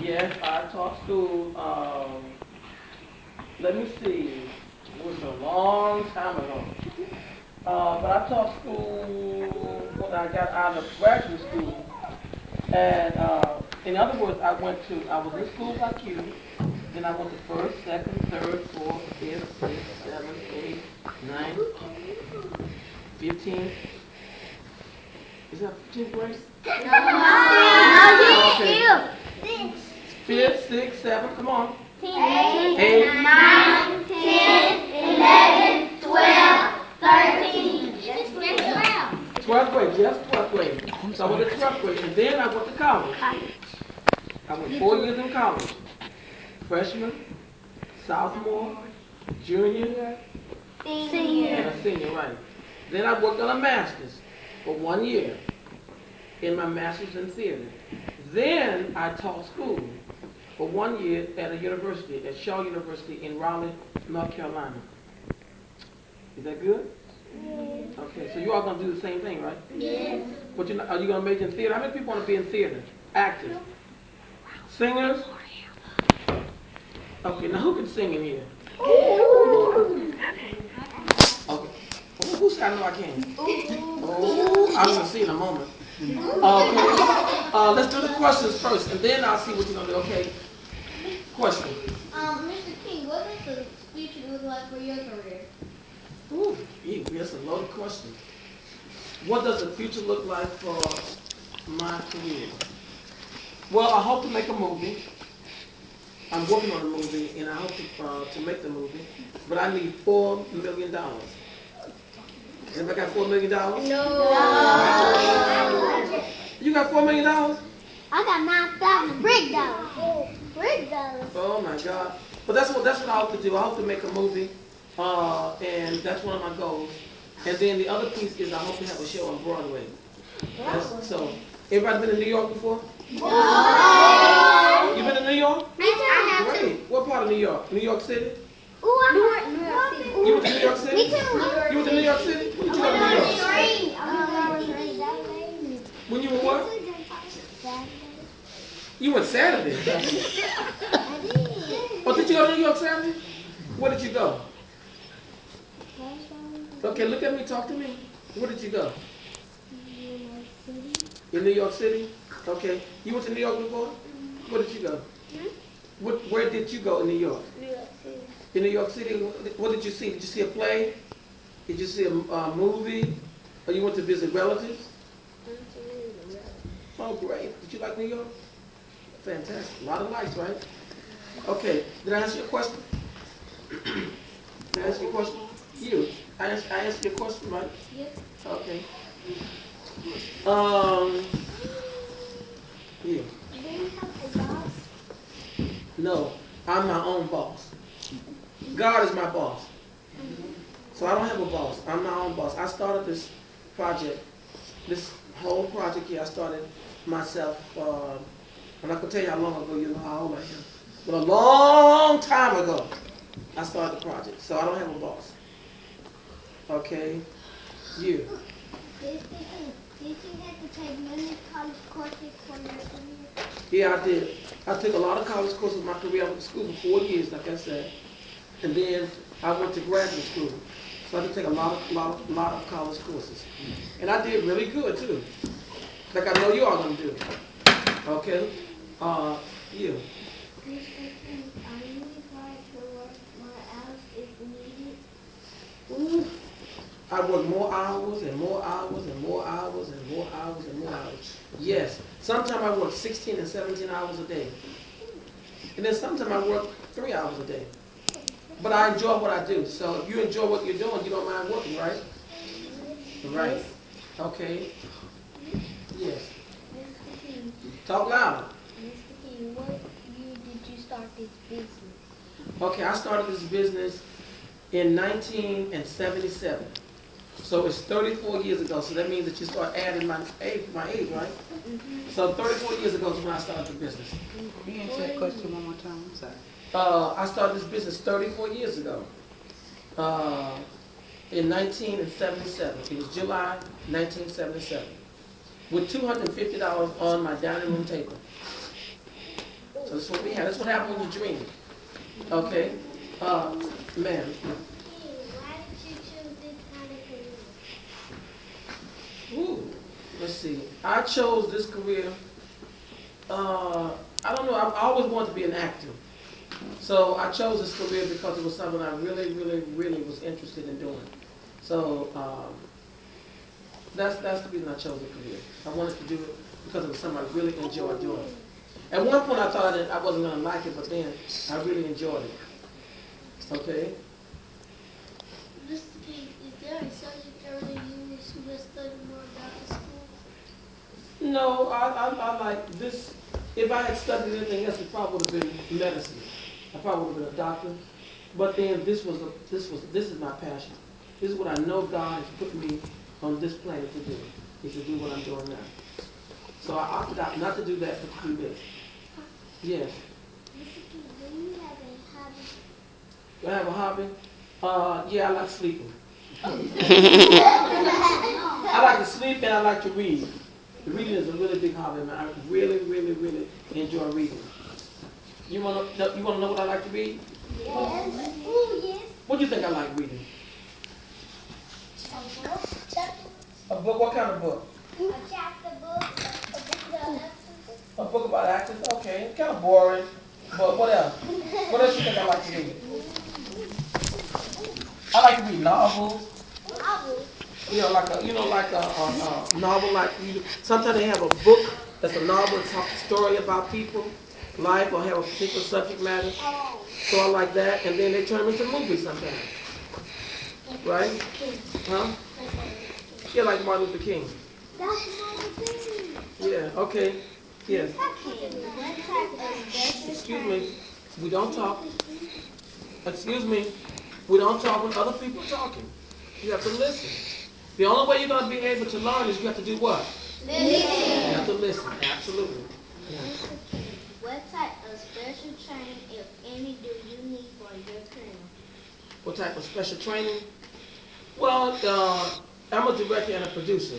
Yes, I taught school. Let me see. It was a long time ago. But I taught school when I got out of graduate school. And in other words, I was in school like you. Then I went to first, second, third, fourth, fifth, sixth, seventh, eighth, ninth, 15th. Is that 15th grade? No, Okay. you Fifth, sixth, seventh, come on. still. 8, 9, 10, 11, 12, 13. 12th grade, just 12th grade. So I went to 12th grade, and then I went to college. I went 4 years in college. Freshman, sophomore, junior, and a senior, right. Then I worked on a master's for 1 year in my master's in theater. Then I taught school for 1 year at a university, at Shaw University in Raleigh, North Carolina. Is that good? Okay, so you all gonna do the same thing, right? Yes. But are you gonna major in theater? How many people want to be in theater? Actors, singers. Okay, now who can sing in here? Okay. Who said I know I can? Oh, I'm gonna see in a moment. Okay. Let's do the questions first, and then I'll see what you're gonna do. Okay. Question. Mr. King, what does the future look like for your career? Ooh, that's a loaded question. What does the future look like for my career? Well, I hope to make a movie. I'm working on a movie, and I hope to make the movie. But I need $4 million. Anybody got $4 million? No. You got $4 million? I got 9,000 brick dollars. Brick dollars. Oh my God! But that's what I hope to do. I hope to make a movie, and that's one of my goals. And then the other piece is I hope to have a show on Broadway. So, everybody been to New York before? No. You been to New York? I have to. Great. What part of New York? New York City? Ooh, I New York City. You went to New York City? Me too. You went to New York City? When did you go to New York? When you were what? You went Saturday. Oh, did you go to New York Saturday? Where did you go? Okay, look at me, talk to me. Where did you go? In New York City? Okay. You went to New York before? Where did you go? Where did you go in New York? New York City. In New York City, what did you see? Did you see a play? Did you see a movie? Or you went to visit relatives? Oh, great. Did you like New York? Fantastic. A lot of lights, right? Okay. Did I answer your question? Did I answer your question? You. I answered your question, right? Yes. Okay. Um, yeah. Do you have a boss? No, I'm my own boss. God is my boss. So I don't have a boss. I'm my own boss. I started this project, this whole project here, I started myself, I'm not going to tell you how long ago, you know how old I am. But a long time ago, I started the project. So I don't have a boss. Okay? You. Did you have to take many college courses for your career? Yeah, I did. I took a lot of college courses in my career. I went to school for 4 years, like I said. And then I went to graduate school. So I had to take a lot of college courses. And I did really good, too. Like I know you all going to do. Okay? You. Mr. King, are you required to work more hours if needed? Ooh. I work more hours and more hours and more hours and more hours and more hours. Yes. Sometimes I work 16 and 17 hours a day. And then sometimes I work 3 hours a day. But I enjoy what I do. So if you enjoy what you're doing, you don't mind working, right? Right. Okay. Yes. Mr. King, Talk loud. Mr. King, what year did you start this business? Okay, I started this business in 1977. So it's 34 years ago. So that means that you start adding my age, right? So 34 years ago is when I started the business. Can you answer that question one more time? I'm sorry. I started this business 34 years ago. Uh, in 1977. It was July 1977. With $250 on my dining room table. So that's what we have. That's what happens when you dream. Okay? Ma'am. Why did you choose this kind of career? Ooh, let's see. I chose this career. I don't know. I always wanted to be an actor. So I chose this career because it was something I really, really, really was interested in doing. So that's the reason I chose the career. I wanted to do it because it was something I really enjoyed doing. At one point I thought I wasn't going to like it, but then I really enjoyed it. Okay? Mr. King, is there a subject area you wish you had studied more about in school? No, I like this. If I had studied anything else, it probably would have been medicine. I probably would have been a doctor. But then this is my passion. This is what I know God has put me on this planet to do. Is to do what I'm doing now. So I opted out not to do that, but to do this. Yes. Mr. King, do you have a hobby? Do I have a hobby? Yeah, I like sleeping. I like to sleep and I like to read. The reading is a really big hobby, man. I really, really, really enjoy reading. You wanna know what I like to read? Yes. Oh, yes. What do you think I like reading? A book? Chapter? A book? What kind of book? A chapter book? A book about actors? A book about actors? Okay, kind of boring. But what else? What else you think I like to read? I like to read novels. Novels? Like a novel. Like sometimes they have a book that's a novel. It's a story about people, life, or have a particular subject matter. Oh. So I like that, and then they turn them into movies sometimes. Right? Huh? Yeah, like Martin Luther King. That's Martin Luther King. Yeah. Okay. Yes. What type of special Excuse me. We don't talk. Excuse me. We don't talk when other people are talking. You have to listen. The only way you're going to be able to learn is you have to do what? Listen. You have to listen. Absolutely. Yeah. What type of special training, if any, do you need for your career? What type of special training? Well, I'm a director and a producer.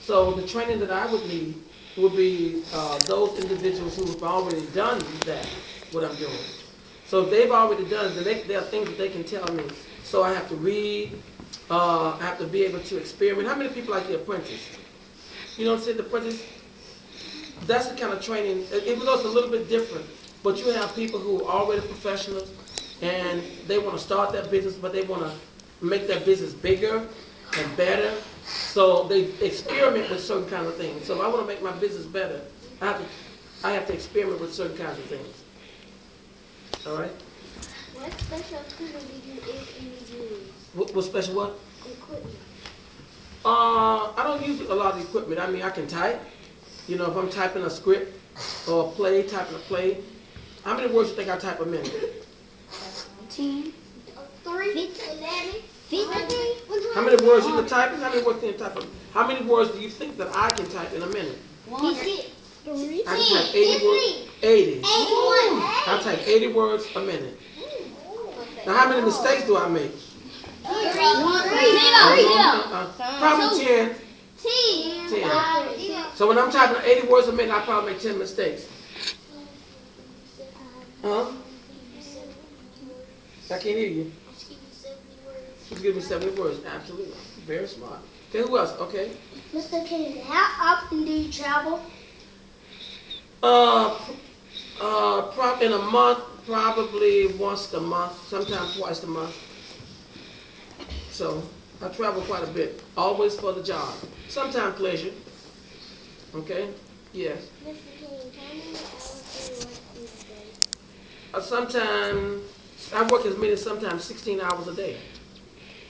So the training that I would need would be those individuals who have already done that, what I'm doing. So if they've already done it, then there are things that they can tell me. So I have to read, I have to be able to experiment. How many people like The Apprentice? You know what I'm saying, The Apprentice? That's the kind of training, even though it's a little bit different, but you have people who are already professionals and they want to start that business, but they want to make that business bigger and better. So they experiment with certain kinds of things. So if I want to make my business better, I have to experiment with certain kinds of things. All right? What special equipment do you, if any, use? What special what? Equipment. I don't use a lot of equipment. I mean, I can type. You know, if I'm typing a script or a play, typing a play. How many words do you think I type a minute? 10. 3. 11. 50. How many words you can type? How many words can you type? How many words do you think that I can type in a minute? 50. I can type 80 words. 80. 81. I type 80 words a minute. Now, how many mistakes do I make? 3. Probably 10. 10. So when I'm typing 80 words a minute, I probably make 10 mistakes. Huh? I can't hear you. You give me 70 words. Absolutely. Very smart. Okay, who else? Okay. Mr. King, how often do you travel? In a month, probably once a month, sometimes twice a month. So I travel quite a bit, always for the job. Sometimes pleasure. Okay? Yes. Mr. King, how many hours do you work each day? Sometimes I work as many as sometimes 16 hours a day.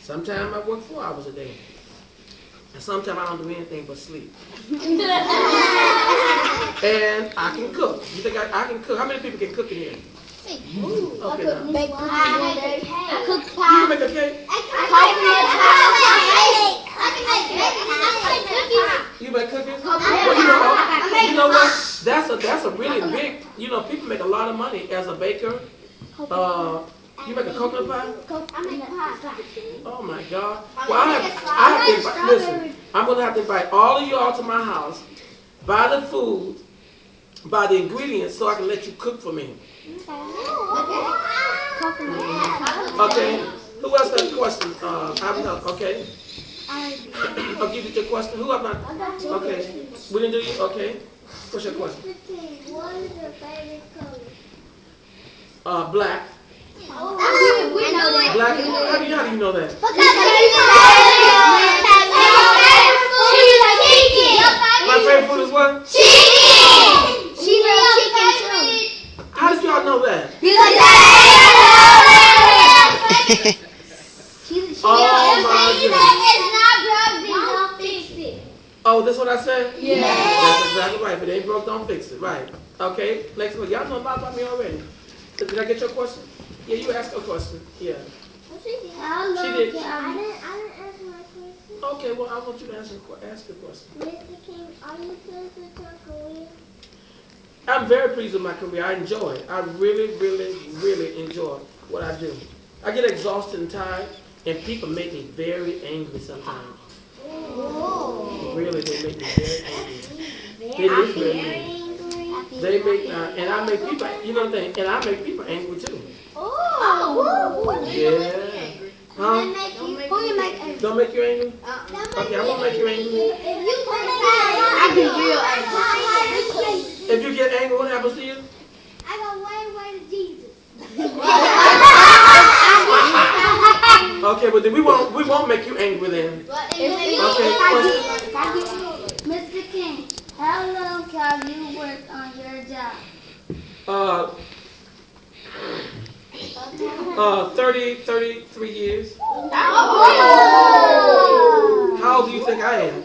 Sometimes I work 4 hours a day. And sometimes I don't do anything but sleep. And I can cook. You think I can cook? How many people can cook in here? Okay, now. I cook You pie. can make a cake? You make cookies? Well, you know what? That's a really big, people make a lot of money as a baker. You make a coconut pie? Oh my God. Well, I have to invite, listen, I'm going to have to invite all of you all to my house, buy the food, by the ingredients so I can let you cook for me. Okay. Who else has a question? Okay. I'll give you your question. Who have not? Okay. We didn't do you? Okay. What's your question? What is your favorite color? Black. We know that. Black. How do you know that? My favorite food is what? Chicken. She loves chicken too. How did y'all know that? Oh my goodness. Oh, that's what I said? Yeah. That's exactly right. If it ain't broke, don't fix it. Right. Okay. Next one. Y'all know a lot about me already. Did I get your question? Yeah, you asked a question. Yeah. She did. I didn't answer my question. Okay, well, I want you to ask the question. Mr. King, are you pleased with your career? I'm very pleased with my career. I enjoy it. I really, really, really enjoy what I do. I get exhausted and tired, and people make me very angry sometimes. Oh. Really, they make me very angry. It is very angry. They make, and I make people, you know the thing, and I make people angry too. Oh. Yeah. Huh? Who you make angry? Don't make you angry? Okay, I won't make you angry. I get real angry. If you get angry, what happens to you? I go way to Jesus. Okay, but then we won't make you angry then. Okay, question. Mr. King, how long have you worked on your job? 33 years. Oh. How old do you think I am?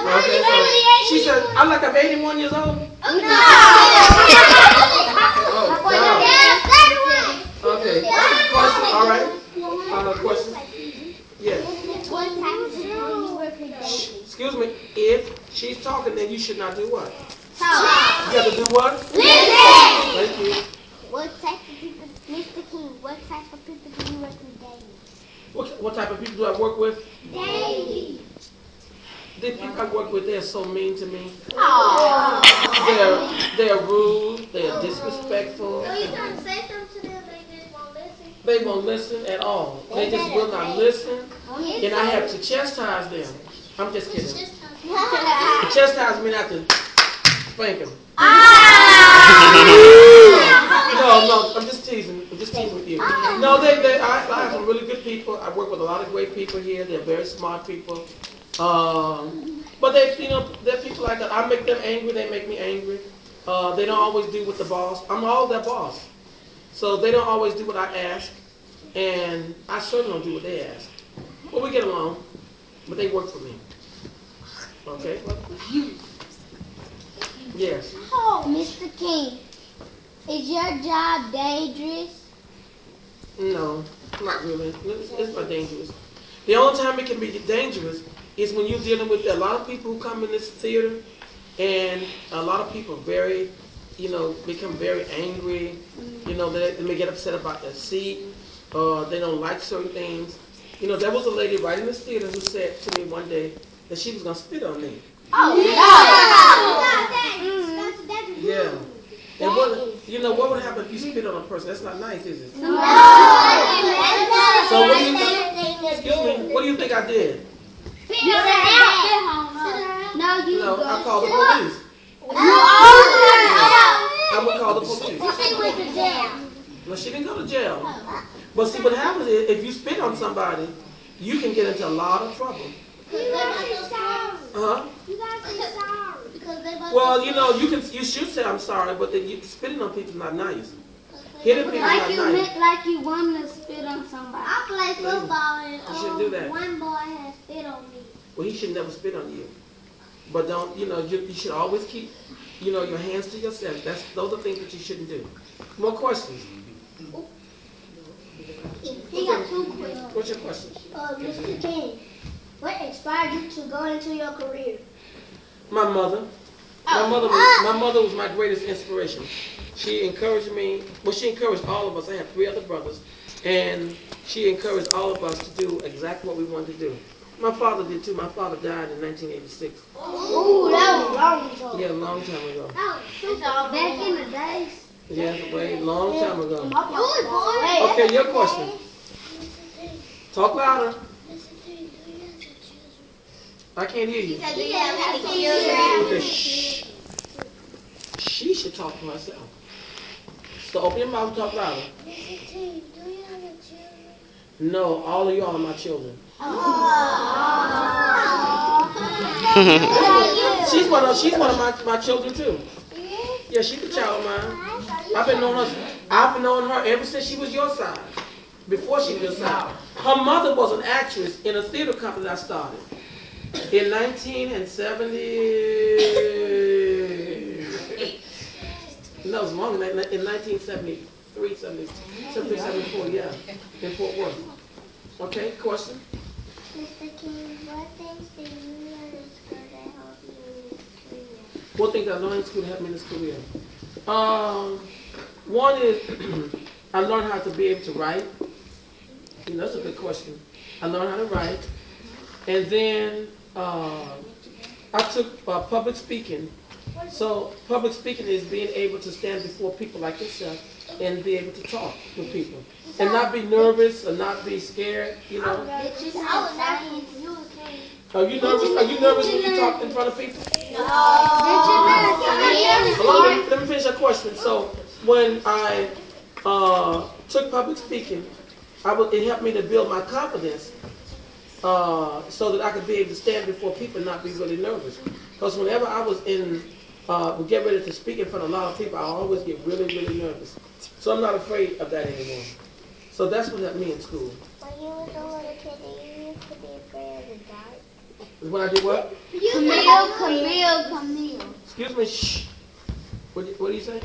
Okay, so she said, I'm like I'm 81 years old. Oh, wow. Okay. Question, all right. Question. Yes. Excuse me. If she's talking, then you should not do what? You have to do what? Listen. Thank you. What type of people, Mr. King, what type of people do you work with daily? What type of people do I work with? Daily. The people I work with, they're so mean to me. Oh. They're rude. They're disrespectful. So you trying to say something to them, they just won't listen? They won't listen at all. They just will not listen. And I have to chastise them. I'm just kidding. Chastise me not to spank them. No, I'm just teasing. I'm just teasing with you. No, I have some really good people. I work with a lot of great people here. They're very smart people. But they're people like that. I make them angry. They make me angry. They don't always do what the boss. I'm all their boss. So they don't always do what I ask. And I certainly don't do what they ask. But we get along. But they work for me. Okay? Yes. Oh, Mr. King, is your job dangerous? No, not really. It's not dangerous. The only time it can be dangerous is when you're dealing with a lot of people who come in this theater, and a lot of people very, become very angry. They may get upset about their seat, or they don't like certain things. There was a lady right in this theater who said to me one day that she was going to spit on me. Oh, Yeah. And what would happen if you spit on a person? That's not nice, is it? No. So what do you think I did? No, I called the police. I would call the police. She went to jail. No, she didn't go to jail. But see, what happens is, if you spit on somebody, you can get into a lot of trouble. Uh-huh. You gotta say sorry. Because they Well, you should say I'm sorry, but spitting on people is not nice. Hitting people is not nice. Like you want to spit on somebody. I play football and You shouldn't do that. one boy has spit on me. Well, he should never spit on you. But don't, you should always keep, your hands to yourself. Those are things that you shouldn't do. More questions? He got two questions. What's your question? Mr. King, what inspired you to go into your career? My mother. My mother was my greatest inspiration. She encouraged me. Well, she encouraged all of us. I have 3 other brothers, and she encouraged all of us to do exactly what we wanted to do. My father did too. My father died in 1986. Ooh, that was long ago. Yeah, a long time ago. Back in the days. Yeah, way long time ago. You was born. Okay, your question. Talk louder. I can't hear you. Okay, shh. She should talk for herself. So open your mouth and talk louder. No, all of y'all are my children. She's one of my children too. Yeah, she's a child of mine. I've been knowing her ever since she was your size. Before she was your size. Her mother was an actress in a theater company that I started in 1970. No, it was longer than that. In 1973, 74, yeah, in Fort Worth. Okay, question? Mr. King, what things do you learn in school that help you in this career? What things I learned in school to help me in this career? One is I learned how to be able to write. You know, that's a good question. I learned how to write. And then I took public speaking. So public speaking is being able to stand before people like yourself and be able to talk with people. And not be nervous or not be scared, you know. Are you nervous? Are you nervous when you talk in front of people? Let me finish that question. So when I took public speaking, it helped me to build my confidence so that I could be able to stand before people and not be really nervous. Because whenever I was would get ready to speak in front of a lot of people, I always get really, really nervous. So I'm not afraid of that anymore. So that's what helped me in school. When you was a little kid, you used to be afraid of the dark. When I did what? Camille. Excuse me, shh. What do you say?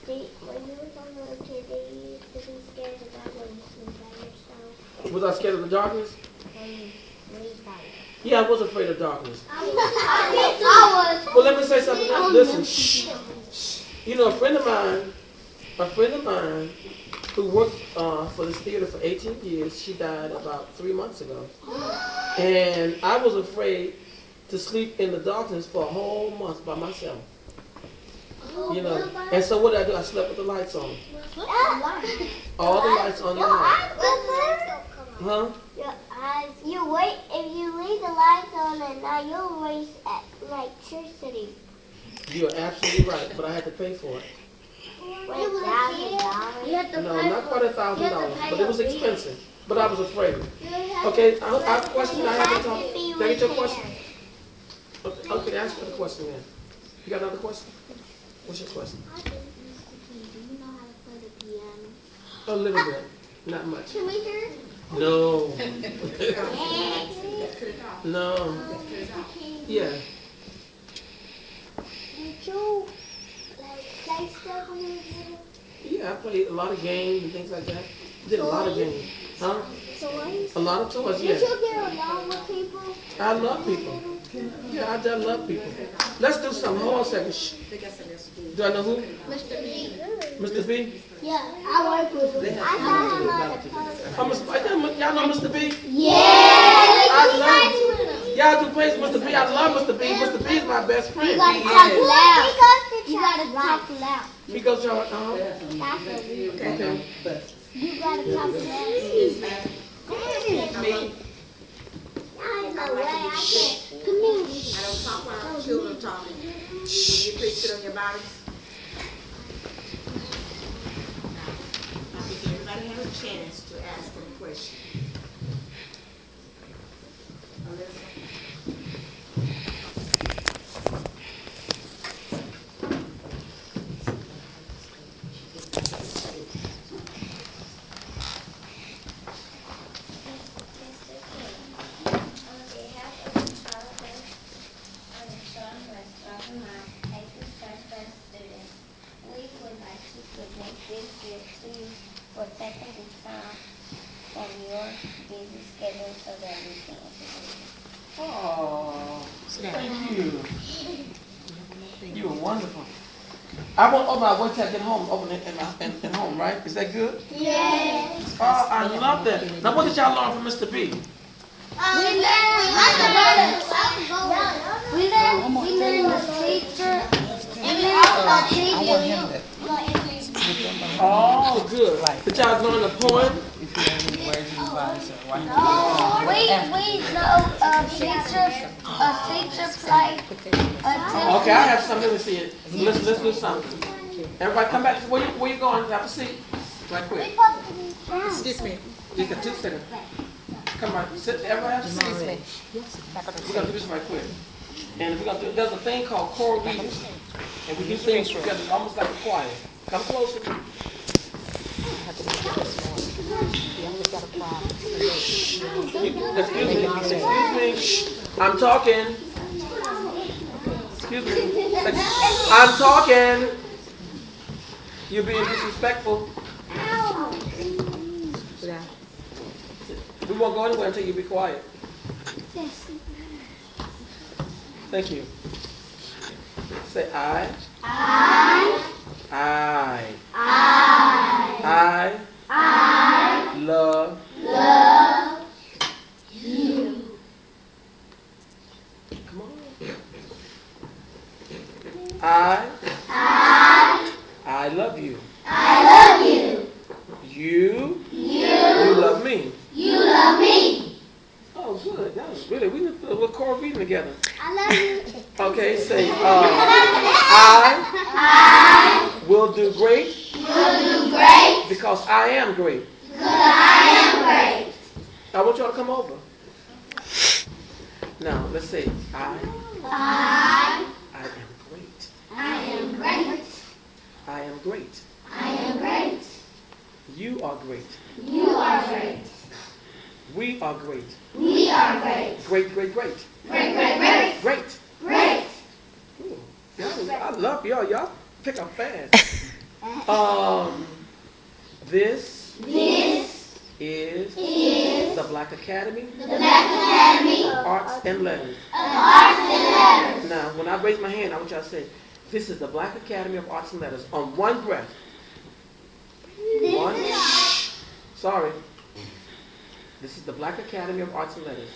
When you was a little kid, you used to be scared of the dark when you sleep by yourself. Was I scared of the darkness? I Yeah, I was afraid of darkness. was. Well, let me say something else. Listen, shh. You know, a friend of mine who worked for this theater for 18 years, she died about 3 months ago. And I was afraid to sleep in the darkness for a whole month by myself. You know, and so what did I do? I slept with the lights on. All the lights on the house. Huh? Your eyes. If you leave the lights on at night, you'll waste electricity. You're absolutely right, but I had to pay for it. $1,000. No, not quite $1,000, but it was expensive. But I was afraid. Okay, I have a question. I haven't talked. Did I get your question? Okay, ask for the question then. You got another question? What's your question? Do you know how to play the piano? A little bit, not much. Can we hear it? No. No. Yeah. Did you play stuff when you were little? Yeah, I played a lot of games and things like that. Did a lot of games. Huh? Toys? A lot of toys, Did yeah. you get along with people? I love people. Yeah, I just love people. Let's do something. Hold on a second. Shh. Do I know who? Mr. B. Mr. B? Yeah, I work with him. I saw him on the post. Y'all know Mr. B? Yeah. I love y'all do praise Mr. B. I love Mr. B. Mr. B is my best friend. You gotta talk loud. You gotta talk loud. He goes to Okay. You gotta talk loud. I know where I can. Come here. I don't talk while children talking. Will you please sit on your bodies? I think everybody has a chance to ask them a question. Alyssa? For taking the time from your busy schedule so that we can introduce you. Oh, thank you. You were wonderful. I won't open my wait till I get home. Open it in home, right? Is that good? Yes. Oh, I love that. Now, what did y'all learn from Mr. B? We learned then the teacher, and then I want him to. Oh, good. But y'all learn the poem? If you don't need words, you buy it. So why not? we know a teacher play Okay, I have something to see it. Let's do something. Everybody come back. Where you going? Have a seat. Right quick. Excuse me. Just a 2 seconds. Come right. Sit. Everybody have a seat. We're gonna do this right quick. And we're gonna do. There's a thing called choral reading, and we do things together, almost like a choir. Come closer. Excuse me. I'm talking. Excuse me. I'm talking. You're being disrespectful. We won't go anywhere until you be quiet. Thank you. Say I. I love you. Come on. I love you. You love me. Oh, good. That was really, we need to put a choral reading together. I love you. Okay, say, I will do great. Because I am great. I want y'all to come over. Now, let's say, I am great. I am great. You are great. We are great. Great. Great. Ooh, I love y'all. Y'all pick up fast. This is the Black Academy of Arts and Letters. Now, when I raise my hand, I want y'all to say, this is the Black Academy of Arts and Letters on one breath. One. Sorry. This is the Black Academy of Arts and Letters.